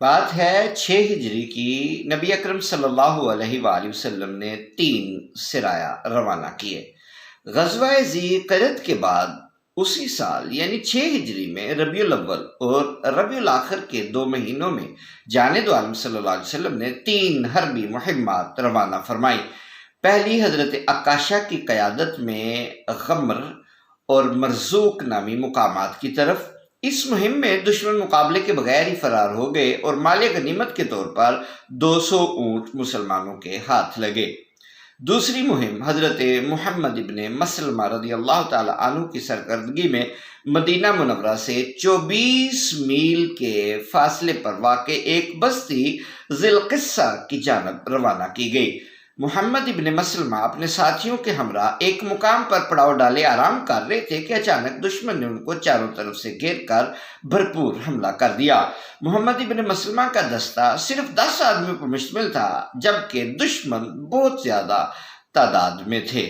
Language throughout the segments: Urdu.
بات ہے 6 ہجری کی۔ نبی اکرم صلی اللہ علیہ وآلہ وسلم نے 3 سرایا روانہ کیے۔ غزوہ ذی قرد کے بعد اسی سال یعنی 6 ہجری میں ربیع الاول اور ربیع الاخر کے 2 مہینوں میں جانب عالم صلی اللہ علیہ وسلم نے 3 حربی مہمات روانہ فرمائی۔ پہلی حضرت عکاشہ کی قیادت میں غمر اور مرزوق نامی مقامات کی طرف۔ اس مہم میں دشمن مقابلے کے بغیر ہی فرار ہو گئے اور مال غنیمت کے طور پر 200 اونٹ مسلمانوں کے ہاتھ لگے۔ دوسری مہم حضرت محمد ابن مسلمہ رضی اللہ تعالی عنہ کی سرکردگی میں مدینہ منورہ سے 24 میل کے فاصلے پر واقع ایک بستی ذی القصہ کی جانب روانہ کی گئی۔ محمد ابن مسلمہ اپنے ساتھیوں کے ہمراہ ایک مقام پر پڑاؤ ڈالے آرام کر رہے تھے کہ اچانک دشمن نے ان کو چاروں طرف سے گھیر کر بھرپور حملہ کر دیا۔ محمد ابن مسلمہ کا دستہ صرف 10 آدمیوں پر مشتمل تھا، جبکہ دشمن بہت زیادہ تعداد میں تھے۔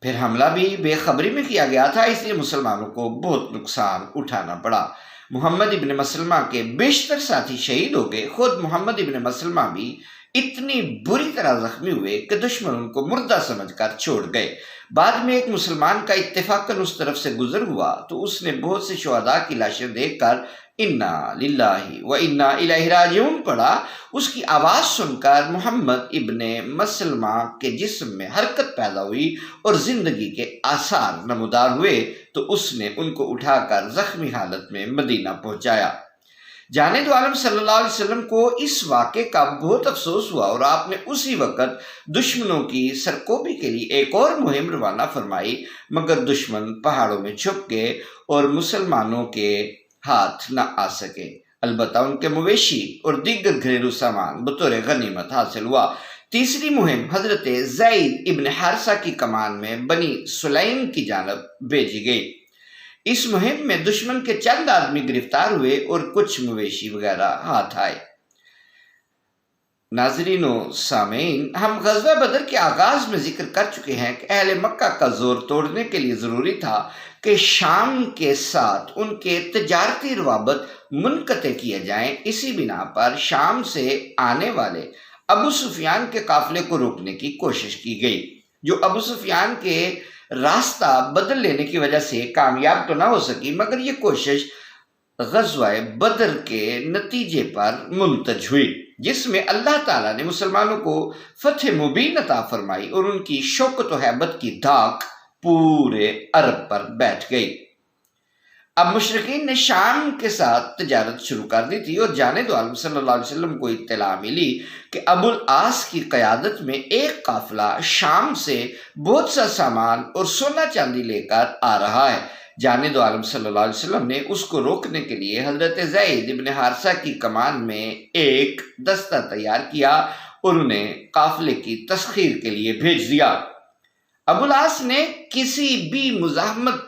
پھر حملہ بھی بے خبری میں کیا گیا تھا، اس لیے مسلمانوں کو بہت نقصان اٹھانا پڑا۔ محمد ابن مسلمہ کے بیشتر ساتھی شہید ہو گئے۔ خود محمد ابن مسلمہ بھی اتنی بری طرح زخمی ہوئے کہ دشمن ان کو مردہ سمجھ کر چھوڑ گئے۔ بعد میں ایک مسلمان کا اتفاقاً اس طرف سے گزر ہوا تو اس نے بہت سے شہداء کی لاشیں دیکھ کر انا للہ و انا الیہ راجعون پڑھا۔ اس کی آواز سن کر محمد ابن مسلمہ کے جسم میں حرکت پیدا ہوئی اور زندگی کے آثار نمودار ہوئے تو اس نے ان کو اٹھا کر زخمی حالت میں مدینہ پہنچایا۔ جانب عالم صلی اللہ علیہ وسلم کو اس واقعے کا بہت افسوس ہوا اور آپ نے اسی وقت دشمنوں کی سرکوبی کے لیے ایک اور مہم روانہ فرمائی، مگر دشمن پہاڑوں میں چھپ گئے اور مسلمانوں کے ہاتھ نہ آ سکے۔ البتہ ان کے مویشی اور دیگر گھریلو سامان بطور غنیمت حاصل ہوا۔ تیسری مہم حضرت زید ابن حارثہ کی کمان میں بنی سلیم کی جانب بھیجی گئی۔ اس مہم میں دشمن کے چند آدمی گرفتار ہوئے اور کچھ مویشی وغیرہ ہاتھ آئے۔ ناظرین و سامعین، ہم غزوہ بدر کے آغاز میں ذکر کر چکے ہیں کہ اہل مکہ کا زور توڑنے کے لیے ضروری تھا کہ شام کے ساتھ ان کے تجارتی روابط منقطع کیے جائیں۔ اسی بنا پر شام سے آنے والے ابو سفیان کے قافلے کو روکنے کی کوشش کی گئی، جو ابو سفیان کے راستہ بدل لینے کی وجہ سے کامیاب تو نہ ہو سکی، مگر یہ کوشش غزوہ بدر کے نتیجے پر منتج ہوئی، جس میں اللہ تعالیٰ نے مسلمانوں کو فتح مبین عطا فرمائی اور ان کی شوکت و ہیبت کی دھاک پورے عرب پر بیٹھ گئی۔ اب مشرکین نے شام کے ساتھ تجارت شروع کر دی تھی اور جانب عالم صلی اللہ علیہ وسلم کو اطلاع ملی کہ ابو العاص کی قیادت میں ایک قافلہ شام سے بہت سا سامان اور سونا چاندی لے کر آ رہا ہے۔ جانب عالم صلی اللہ علیہ وسلم نے اس کو روکنے کے لیے حضرت زید ابن حارثہ کی کمان میں ایک دستہ تیار کیا اور انہیں قافلے کی تسخیر کے لیے بھیج دیا۔ ابو العاص نے کسی بھی مزاحمت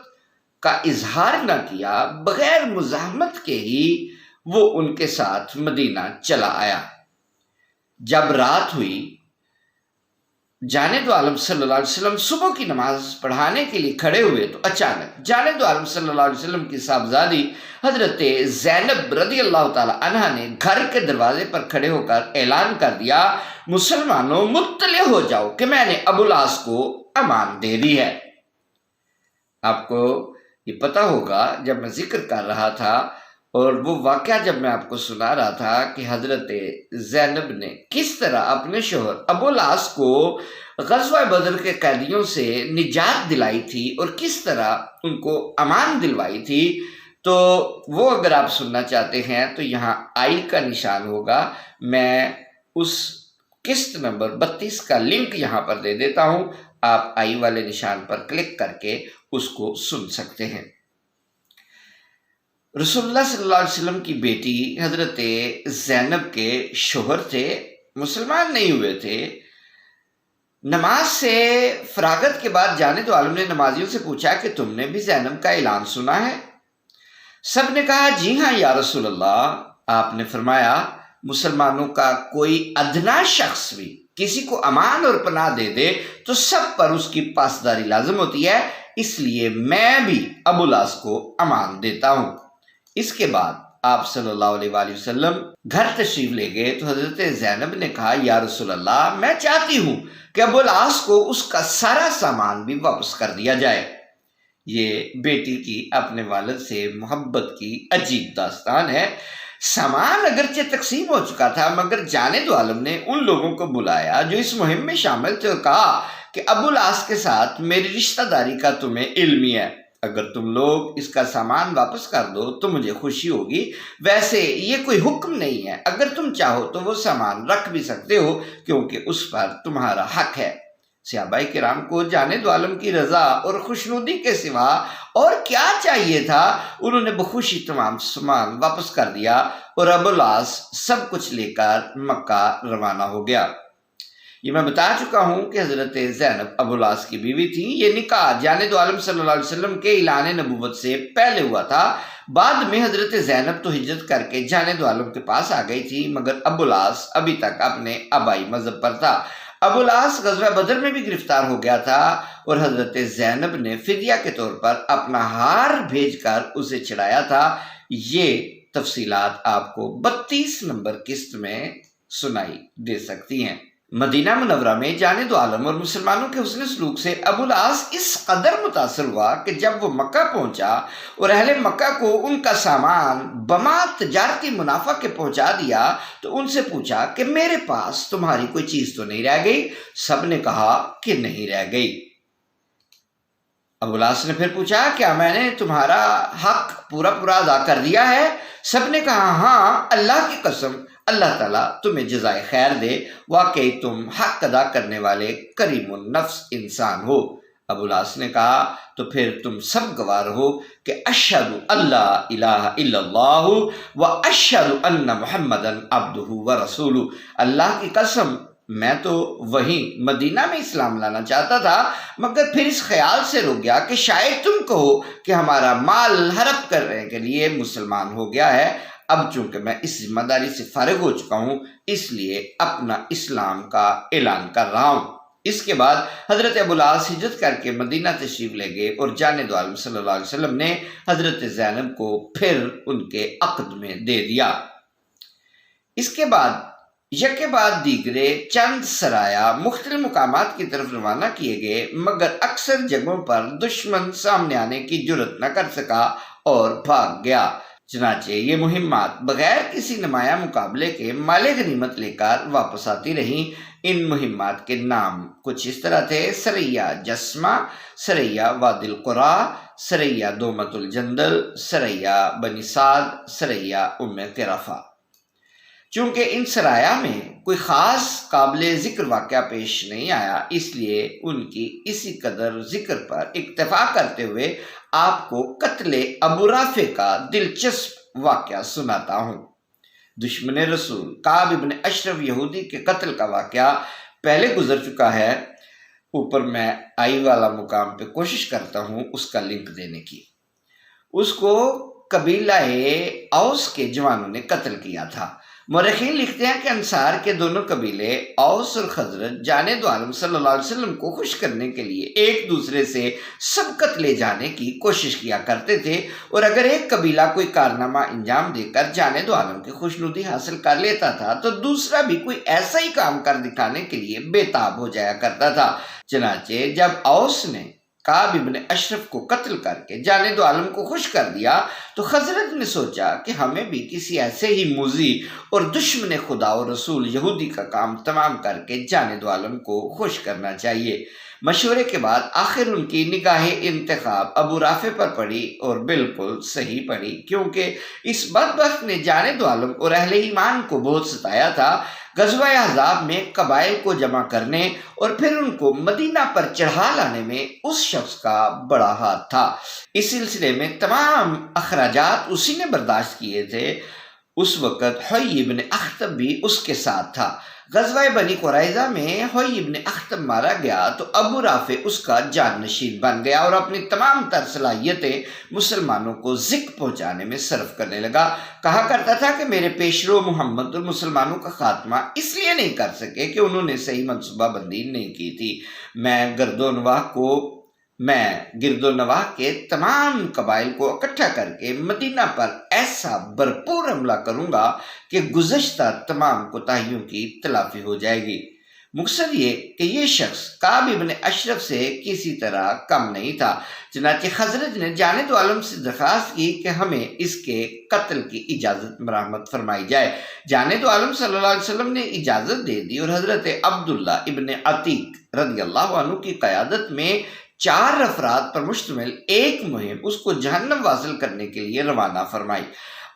کا اظہار نہ کیا، بغیر مزاحمت کے ہی وہ ان کے ساتھ مدینہ چلا آیا۔ جب رات ہوئی، جانب عالم صلی اللہ علیہ وسلم صبح کی نماز پڑھانے کے لیے کھڑے ہوئے تو اچانک جانب عالم صلی اللہ علیہ وسلم کی صاحبزادی حضرت زینب رضی اللہ تعالی عنہ نے گھر کے دروازے پر کھڑے ہو کر اعلان کر دیا، مسلمانوں مطلع ہو جاؤ کہ میں نے ابو العاص کو امان دے دی ہے۔ آپ کو یہ پتہ ہوگا، جب میں ذکر کر رہا تھا اور وہ واقعہ جب میں آپ کو سنا رہا تھا کہ حضرت زینب نے کس طرح اپنے شوہر ابو العاص کو غزوہ بدر کے قیدیوں سے نجات دلائی تھی اور کس طرح ان کو امان دلوائی تھی، تو وہ اگر آپ سننا چاہتے ہیں تو یہاں آئی کا نشان ہوگا، میں اس قسط نمبر 32 کا لنک یہاں پر دے دیتا ہوں، آپ آئی والے نشان پر کلک کر کے اس کو سن سکتے ہیں۔ رسول اللہ صلی اللہ علیہ وسلم کی بیٹی حضرت زینب کے شوہر تھے، مسلمان نہیں ہوئے تھے۔ نماز سے فراغت کے بعد جانب عالم نے نمازیوں سے پوچھا کہ تم نے بھی زینب کا اعلان سنا ہے؟ سب نے کہا جی ہاں یا رسول اللہ۔ آپ نے فرمایا مسلمانوں کا کوئی ادنا شخص بھی کسی کو امان اور پناہ دے دے تو سب پر اس کی پاسداری لازم ہوتی ہے، اس لیے میں بھی ابو العاص کو امان دیتا ہوں۔ اس کے بعد آپ صلی اللہ علیہ وآلہ وسلم گھر تشریف لے گئے تو حضرت زینب نے کہا یا رسول اللہ میں چاہتی ہوں کہ ابو العاص کو اس کا سارا سامان بھی واپس کر دیا جائے۔ یہ بیٹی کی اپنے والد سے محبت کی عجیب داستان ہے۔ سامان اگرچہ تقسیم ہو چکا تھا مگر جانے دو عالم نے ان لوگوں کو بلایا جو اس مہم میں شامل تھے اور کہا کہ ابو العاص کے ساتھ میری رشتہ داری کا تمہیں علم ہی ہے، اگر تم لوگ اس کا سامان واپس کر دو تو مجھے خوشی ہوگی، ویسے یہ کوئی حکم نہیں ہے، اگر تم چاہو تو وہ سامان رکھ بھی سکتے ہو کیونکہ اس پر تمہارا حق ہے۔ صحابہ کرام کو جانے دو عالم کی رضا اور خوشنودی کے سوا اور کیا چاہیے تھا؟ انہوں نے بخوشی تمام سامان واپس کر دیا اور ابو العاص سب کچھ لے کر مکہ روانہ ہو گیا۔ یہ میں بتا چکا ہوں کہ حضرت زینب ابو العاص کی بیوی تھی۔ یہ نکاح جانے دو عالم صلی اللہ علیہ وسلم کے اعلان نبوت سے پہلے ہوا تھا۔ بعد میں حضرت زینب تو ہجرت کر کے جانے دو عالم کے پاس آ گئی تھی مگر ابو العاص ابھی تک اپنے آبائی مذہب پر تھا۔ ابو العاص غزوہ بدر میں بھی گرفتار ہو گیا تھا اور حضرت زینب نے فدیہ کے طور پر اپنا ہار بھیج کر اسے چڑھایا تھا۔ یہ تفصیلات آپ کو 32 نمبر قسط میں سنائی دے سکتی ہیں۔ مدینہ منورہ میں جانے دو عالم اور مسلمانوں کے حسن سلوک سے ابو العاص اس قدر متاثر ہوا کہ جب وہ مکہ پہنچا اور اہل مکہ کو ان کا سامان بما تجارتی منافع کے پہنچا دیا تو ان سے پوچھا کہ میرے پاس تمہاری کوئی چیز تو نہیں رہ گئی؟ سب نے کہا کہ نہیں رہ گئی۔ ابو العاص نے پھر پوچھا کیا میں نے تمہارا حق پورا ادا کر دیا ہے؟ سب نے کہا ہاں، اللہ کی قسم اللہ تعالیٰ تمہیں جزائے خیر دے، واقعی تم حق ادا کرنے والے کریم النفس انسان ہو۔ ابو العاص نے کہا تو پھر تم سب گواہ ہو کہ اشہد اللہ الہ الا اللہ و اشہد ان محمدا عبدہ و رسولہ، اللہ کی قسم میں تو وہیں مدینہ میں اسلام لانا چاہتا تھا مگر پھر اس خیال سے رک گیا کہ شاید تم کہو کہ ہمارا مال ہڑپ کرنے کے لیے مسلمان ہو گیا ہے۔ اب چونکہ میں اس ذمہ داری سے فارغ ہو چکا ہوں اس لیے اپنا اسلام کا اعلان کر رہا ہوں۔ اس کے بعد حضرت ابو العاص ہجرت کر کے مدینہ تشریف لے گئے اور جانے دو عالم صلی اللہ علیہ وسلم نے حضرت زینب کو پھر ان کے عقد میں دے دیا۔ اس کے بعد یکے بعد دیگرے چند سرایا مختلف مقامات کی طرف روانہ کیے گئے مگر اکثر جگہوں پر دشمن سامنے آنے کی جرت نہ کر سکا اور بھاگ گیا۔ چنانچہ یہ مہمات بغیر کسی نمایاں مقابلے کے مال غنیمت لے کر واپس آتی رہیں۔ ان مہمات کے نام کچھ اس طرح تھے: سریہ جسمہ، سریہ وادی القرا، سریہ دومت الجندل، سریہ بنی سعد، سریہ ام قرافہ۔ چونکہ ان سرایہ میں کوئی خاص قابل ذکر واقعہ پیش نہیں آیا اس لیے ان کی اسی قدر ذکر پر اکتفا کرتے ہوئے آپ کو قتل ابو رافع کا دلچسپ واقعہ سناتا ہوں۔ دشمن رسول کعب ابن اشرف یہودی کے قتل کا واقعہ پہلے گزر چکا ہے۔ اوپر میں آئی والا مقام پہ کوشش کرتا ہوں اس کا لنک دینے کی۔ اس کو قبیلہ اوس کے جوانوں نے قتل کیا تھا۔ مورخین لکھتے ہیں کہ انصار کے دونوں قبیلے اوس اور خزرج جانے دو عالم صلی اللہ علیہ وسلم کو خوش کرنے کے لیے ایک دوسرے سے سبقت لے جانے کی کوشش کیا کرتے تھے اور اگر ایک قبیلہ کوئی کارنامہ انجام دے کر جانے دو عالم کی خوشنودی حاصل کر لیتا تھا تو دوسرا بھی کوئی ایسا ہی کام کر دکھانے کے لیے بے تاب ہو جایا کرتا تھا۔ چنانچہ جب اوس نے کعب ابن اشرف کو قتل کر کے جانے دو عالم کو خوش کر دیا تو خزرج نے سوچا کہ ہمیں بھی کسی ایسے ہی موذی اور دشمن خدا و رسول یہودی کا کام تمام کر کے جانے دو عالم کو خوش کرنا چاہیے۔ مشورے کے بعد آخر ان کی نگاہ انتخاب ابو رافع پر پڑی اور بالکل صحیح پڑی کیونکہ اس بدبخت نے جانے دو عالم اور اہل ایمان کو بہت ستایا تھا۔ غزوہ احزاب میں قبائل کو جمع کرنے اور پھر ان کو مدینہ پر چڑھا لانے میں اس شخص کا بڑا ہاتھ تھا۔ اس سلسلے میں تمام اخراجات اسی نے برداشت کیے تھے۔ اس وقت حوی ابن اخطب بھی اس کے ساتھ تھا۔ غزوہ بنی قریظہ میں حوی ابن اخطب مارا گیا تو ابو رافع اس کا جانشین بن گیا اور اپنی تمام تر صلاحیتیں مسلمانوں کو ذکر پہنچانے میں صرف کرنے لگا۔ کہا کرتا تھا کہ میرے پیشرو محمد اور مسلمانوں کا خاتمہ اس لیے نہیں کر سکے کہ انہوں نے صحیح منصوبہ بندی نہیں کی تھی۔ میں گرد و نواح کو میں گرد و نواح کے تمام قبائل کو اکٹھا کر کے مدینہ پر ایسا بھرپور حملہ کروں گا کہ گزشتہ تمام کوتاہیوں کی تلافی ہو جائے گی۔ مقصد یہ کہ یہ شخص کعب ابن اشرف سے کسی طرح کم نہیں تھا، چنانچہ خزرج نے جانب عالم سے درخواست کی کہ ہمیں اس کے قتل کی اجازت مرحمت فرمائی جائے۔ جانب عالم صلی اللہ علیہ وسلم نے اجازت دے دی اور حضرت عبداللہ ابن عتیق رضی اللہ عنہ کی قیادت میں 4 افراد پر مشتمل ایک مہم اس کو جہنم واصل کرنے کے لیے روانہ فرمائی۔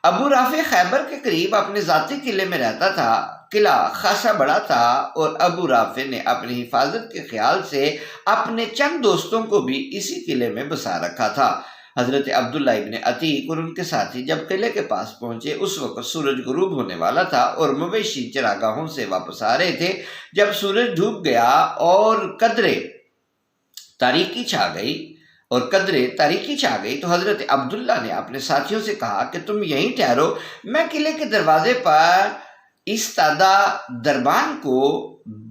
ابو رافع خیبر کے قریب اپنے ذاتی قلعے میں رہتا تھا۔ قلعہ خاصا بڑا تھا اور ابو رافع نے اپنی حفاظت کے خیال سے اپنے چند دوستوں کو بھی اسی قلعے میں بسا رکھا تھا۔ حضرت عبداللہ ابن عتیق اور ان کے ساتھی جب قلعے کے پاس پہنچے اس وقت سورج غروب ہونے والا تھا اور مویشی چراگاہوں سے واپس آ رہے تھے۔ جب سورج ڈوب گیا اور قدرے تاریکی چھا گئی تو حضرت عبداللہ نے اپنے ساتھیوں سے کہا کہ تم یہیں ٹھہرو، میں قلعے کے دروازے پر ایستادہ دربان کو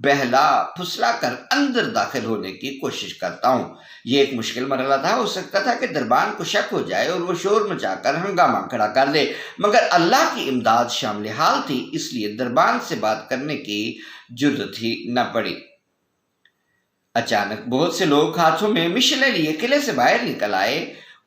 بہلا پھسلا کر اندر داخل ہونے کی کوشش کرتا ہوں۔ یہ ایک مشکل مرحلہ تھا، ہو سکتا تھا کہ دربان کو شک ہو جائے اور وہ شور مچا کر ہنگامہ کھڑا کر دے، مگر اللہ کی امداد شامل حال تھی، اس لیے دربان سے بات کرنے کی جرأت ہی نہ پڑی۔ اچانک بہت سے لوگ ہاتھوں میں مشلیں لیے قلعے سے باہر نکل آئے۔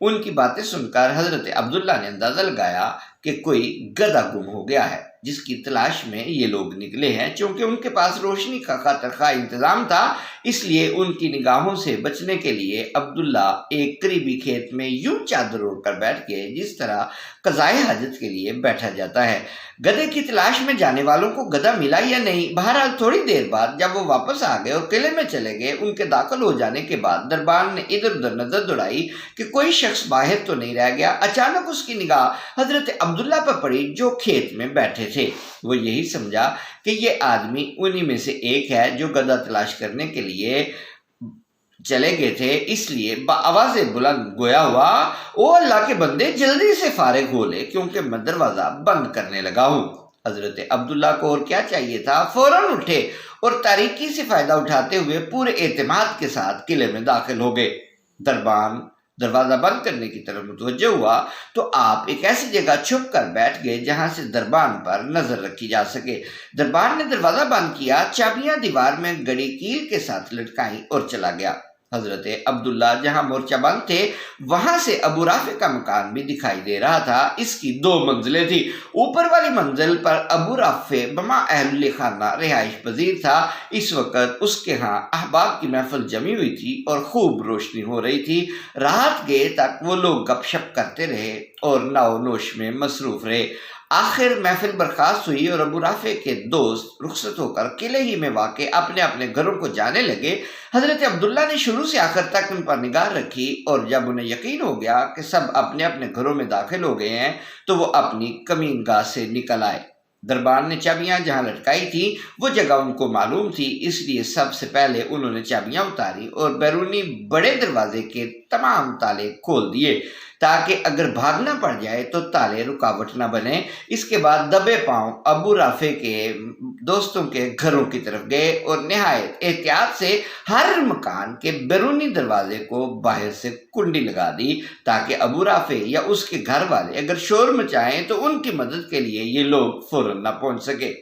ان کی باتیں سن کر حضرت عبداللہ نے اندازہ لگایا کہ کوئی گدھا گم ہو گیا ہے جس کی تلاش میں یہ لوگ نکلے ہیں۔ چونکہ ان کے پاس روشنی کا خاطر خواہ انتظام تھا، اس لیے ان کی نگاہوں سے بچنے کے لیے عبداللہ ایک قریبی کھیت میں یوں چادر اوڑھ کر بیٹھ گئے جس طرح قضائے حاجت کے لیے بیٹھا جاتا ہے۔ گدھے کی تلاش میں جانے والوں کو گدھا ملا یا نہیں، بہرحال تھوڑی دیر بعد جب وہ واپس آ گئے اور قلعے میں چلے گئے، ان کے داخل ہو جانے کے بعد دربان نے ادھر ادھر نظر دوڑائی کہ کوئی شخص باہر تو نہیں رہ گیا۔ اچانک اس کی نگاہ حضرت عبداللہ پر پڑی جو کھیت میں بیٹھے تھے۔ وہ یہی سمجھا کہ یہ آدمی انہی میں سے ایک ہے جو گدھا تلاش کرنے کے لیے چلے گئے تھے، اس لیے بآواز بلند گویا ہوا، او اللہ کے بندے جلدی سے فارغ ہو لے کیونکہ میں دروازہ بند کرنے لگا ہوں۔ حضرت عبداللہ کو اور کیا چاہیے تھا، فوراً اٹھے اور تاریکی سے فائدہ اٹھاتے ہوئے پورے اعتماد کے ساتھ قلعے میں داخل ہو گئے۔ دربان دروازہ بند کرنے کی طرف متوجہ ہوا تو آپ ایک ایسی جگہ چھپ کر بیٹھ گئے جہاں سے دربان پر نظر رکھی جا سکے۔ دربان نے دروازہ بند کیا، چابیاں دیوار میں گڑی کیل کے ساتھ لٹکائیں اور چلا گیا۔ حضرت عبداللہ جہاں مورچہ بند تھے وہاں سے ابو رافع کا مکان بھی دکھائی دے رہا تھا۔ اس کی 2 منزلیں تھیں۔ اوپر والی منزل پر ابو رافع بما اہل خانہ رہائش پذیر تھا۔ اس وقت اس کے ہاں احباب کی محفل جمی ہوئی تھی اور خوب روشنی ہو رہی تھی۔ رات گئے تک وہ لوگ گپ شپ کرتے رہے اور ناؤ نوش میں مصروف رہے۔ آخر محفل برخاست ہوئی اور ابو رافع کے دوست رخصت ہو کر قلعے ہی میں واقع اپنے اپنے گھروں کو جانے لگے۔ حضرت عبداللہ نے شروع سے آخر تک ان پر نگاہ رکھی اور جب انہیں یقین ہو گیا کہ سب اپنے اپنے گھروں میں داخل ہو گئے ہیں تو وہ اپنی کمین گاہ سے نکل آئے۔ دربان نے چابیاں جہاں لٹکائی تھی وہ جگہ ان کو معلوم تھی، اس لیے سب سے پہلے انہوں نے چابیاں اتاری اور بیرونی بڑے دروازے کے تمام تالے کھول دیے تاکہ اگر بھاگنا پڑ جائے تو تالے رکاوٹ نہ بنے۔ اس کے بعد دبے پاؤں ابو رافع کے دوستوں کے گھروں کی طرف گئے اور نہایت احتیاط سے ہر مکان کے بیرونی دروازے کو باہر سے کنڈی لگا دی تاکہ ابو رافع یا اس کے گھر والے اگر شور مچائیں تو ان کی مدد کے لیے یہ لوگ فوراً نہ پہنچ سکے۔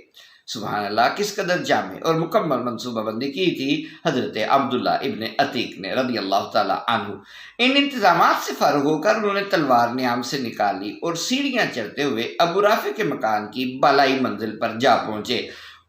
سبحان اللہ، کس قدر جامع اور مکمل منصوبہ بندی کی تھی حضرت عبداللہ ابن عتیق نے رضی اللہ تعالیٰ عنہ۔ ان انتظامات سے فارغ ہو کر انہوں نے تلوار نیام سے نکالی اور سیڑھیاں چڑھتے ہوئے ابو رافع کے مکان کی بالائی منزل پر جا پہنچے۔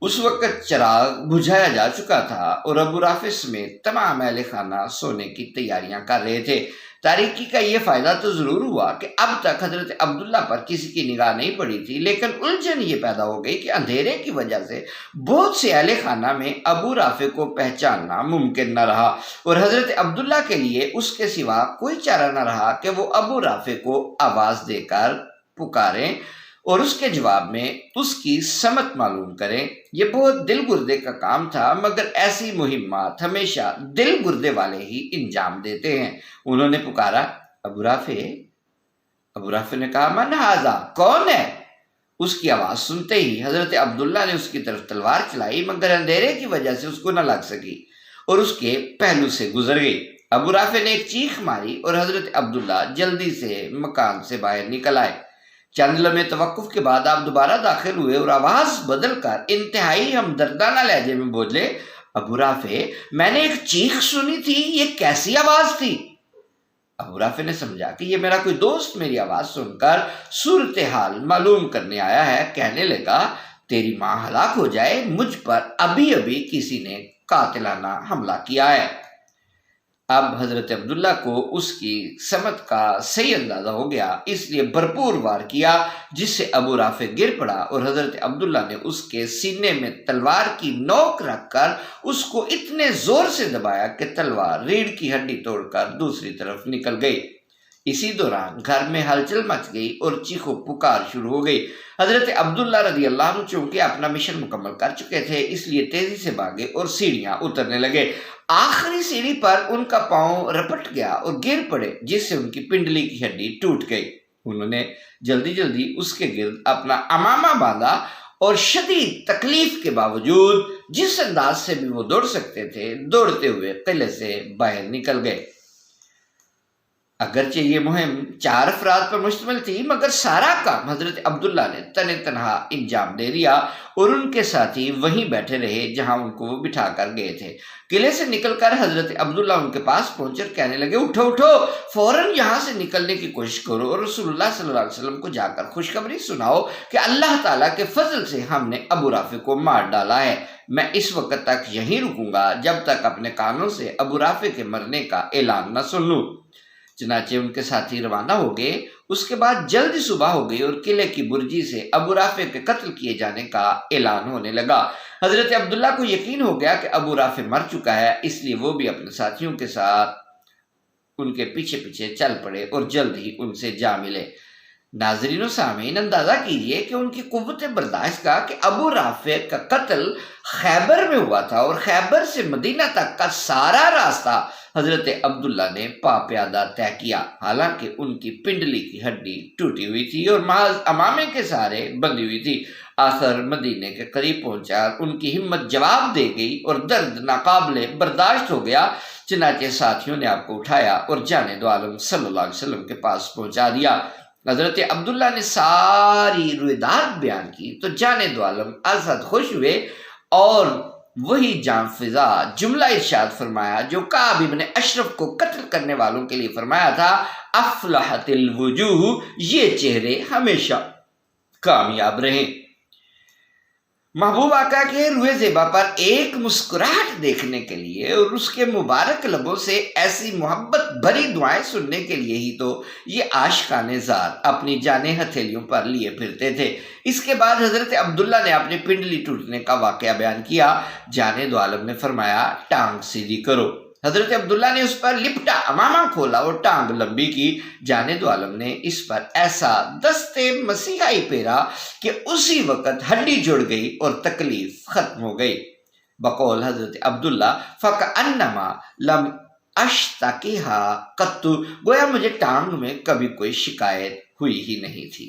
اس وقت چراغ بجھایا جا چکا تھا اور ابو رافع سمیت تمام اہل خانہ سونے کی تیاریاں کر رہے تھے۔ تاریکی کا یہ فائدہ تو ضرور ہوا کہ اب تک حضرت عبداللہ پر کسی کی نگاہ نہیں پڑی تھی، لیکن الجھن یہ پیدا ہو گئی کہ اندھیرے کی وجہ سے بہت سے اہل خانہ میں ابو رافع کو پہچاننا ممکن نہ رہا اور حضرت عبداللہ کے لیے اس کے سوا کوئی چارہ نہ رہا کہ وہ ابو رافع کو آواز دے کر پکاریں اور اس کے جواب میں اس کی سمت معلوم کریں۔ یہ بہت دل گردے کا کام تھا، مگر ایسی مہمات ہمیشہ دل گردے والے ہی انجام دیتے ہیں۔ انہوں نے پکارا، ابو رافع۔ ابو رافع نے کہا، من ھذا، کون ہے؟ اس کی آواز سنتے ہی حضرت عبداللہ نے اس کی طرف تلوار چلائی، مگر اندھیرے کی وجہ سے اس کو نہ لگ سکی اور اس کے پہلو سے گزر گئی۔ ابو رافع نے ایک چیخ ماری اور حضرت عبداللہ جلدی سے مکان سے باہر نکل آئے۔ چند لمحے توقف کے بعد آپ دوبارہ داخل ہوئے اور آواز بدل کر انتہائی ہمدردانہ لہجے میں بولے، ابو رافع، میں نے ایک چیخ سنی تھی، یہ کیسی آواز تھی؟ ابو رافع نے سمجھا کہ یہ میرا کوئی دوست میری آواز سن کر صورتحال معلوم کرنے آیا ہے۔ کہنے لگا، تیری ماں ہلاک ہو جائے، مجھ پر ابھی ابھی کسی نے قاتلانہ حملہ کیا ہے۔ اب حضرت عبداللہ کو اس کی سمت کا صحیح اندازہ ہو گیا، اس لیے بھرپور وار کیا، جس سے ابو رافع گر پڑا اور حضرت عبداللہ نے اس کے سینے میں تلوار کی نوک رکھ کر اس کو اتنے زور سے دبایا کہ تلوار ریڑھ کی ہڈی توڑ کر دوسری طرف نکل گئی۔ اسی دوران گھر میں ہلچل مچ گئی اور چیخو پکار شروع ہو گئی۔ حضرت عبداللہ رضی اللہ عنہ چونکہ اپنا مشن مکمل کر چکے تھے، اس لیے تیزی سے بھاگے اور سیڑھیاں اترنے لگے۔ آخری سیڑھی پر ان کا پاؤں رپٹ گیا اور گر پڑے، جس سے ان کی پنڈلی کی ہڈی ٹوٹ گئی۔ انہوں نے جلدی جلدی اس کے گرد اپنا امامہ باندھا اور شدید تکلیف کے باوجود جس انداز سے بھی وہ دوڑ سکتے تھے، دوڑتے ہوئے قلعے سے باہر نکل گئے۔ اگرچہ یہ مہم 4 افراد پر مشتمل تھی، مگر سارا کام حضرت عبداللہ نے تن تنہا انجام دے دیا اور ان کے ساتھی وہیں بیٹھے رہے جہاں ان کو وہ بٹھا کر گئے تھے۔ قلعے سے نکل کر حضرت عبداللہ ان کے پاس پہنچے اور کہنے لگے، اٹھو اٹھو، فوراً یہاں سے نکلنے کی کوشش کرو اور رسول اللہ صلی اللہ علیہ وسلم کو جا کر خوشخبری سناؤ کہ اللہ تعالیٰ کے فضل سے ہم نے ابو رافع کو مار ڈالا ہے۔ میں اس وقت تک یہیں رکوں گا جب تک اپنے کانوں سے ابو رافع کے مرنے کا اعلان نہ سن لوں۔ چنانچہ ان کے ساتھی روانہ ہو گئے۔ اس کے بعد جلدی صبح ہو گئی اور قلعے کی برجی سے ابو رافع کے قتل کیے جانے کا اعلان ہونے لگا۔ حضرت عبداللہ کو یقین ہو گیا کہ ابو رافع مر چکا ہے، اس لیے وہ بھی اپنے ساتھیوں کے ساتھ ان کے پیچھے پیچھے چل پڑے اور جلد ہی ان سے جا ملے۔ ناظرین و سامعین، اندازہ کیجئے کہ ان کی قوت برداشت کا کہ ابو رافع کا قتل خیبر میں ہوا تھا اور خیبر سے مدینہ تک کا سارا راستہ حضرت عبداللہ نے پا پیادہ طے کیا، حالانکہ ان کی پنڈلی کی ہڈی ٹوٹی ہوئی تھی اور محض امامے کے سہارے بندھی ہوئی تھی۔ آخر مدینے کے قریب پہنچا، ان کی ہمت جواب دے گئی اور درد ناقابل برداشت ہو گیا۔ چنانچہ ساتھیوں نے آپ کو اٹھایا اور جانے دو عالم صلی اللہ علیہ وسلم کے پاس پہنچا دیا۔ حضرت عبداللہ نے ساری رویداد بیان کی تو جانے دو عالم ازحد خوش ہوئے اور وہی جان فضا جملہ ارشاد فرمایا جو کعب ابن اشرف کو قتل کرنے والوں کے لیے فرمایا تھا، افلحت الوجوہ، یہ چہرے ہمیشہ کامیاب رہیں۔ محبوب آقا کے روئے زیبا پر ایک مسکراہٹ دیکھنے کے لیے اور اس کے مبارک لبوں سے ایسی محبت بھری دعائیں سننے کے لیے ہی تو یہ عاشقان زار اپنی جانیں ہتھیلیوں پر لیے پھرتے تھے۔ اس کے بعد حضرت عبداللہ نے اپنی پنڈلی ٹوٹنے کا واقعہ بیان کیا۔ جانے دو عالم نے فرمایا، ٹانگ سیدھی کرو۔ حضرت عبداللہ نے اس پر لپٹا امامہ کھولا اور ٹانگ لمبی کی۔ جانے دو عالم نے اس پر ایسا دست مسیحائی پھیرا کہ اسی وقت ہڈی جڑ گئی اور تکلیف ختم ہو گئی۔ بقول حضرت عبداللہ، فَكَأَنَّمَا لَمْ أَشْتَكِهَا قَطُّ، گویا مجھے ٹانگ میں کبھی کوئی شکایت ہوئی ہی نہیں تھی۔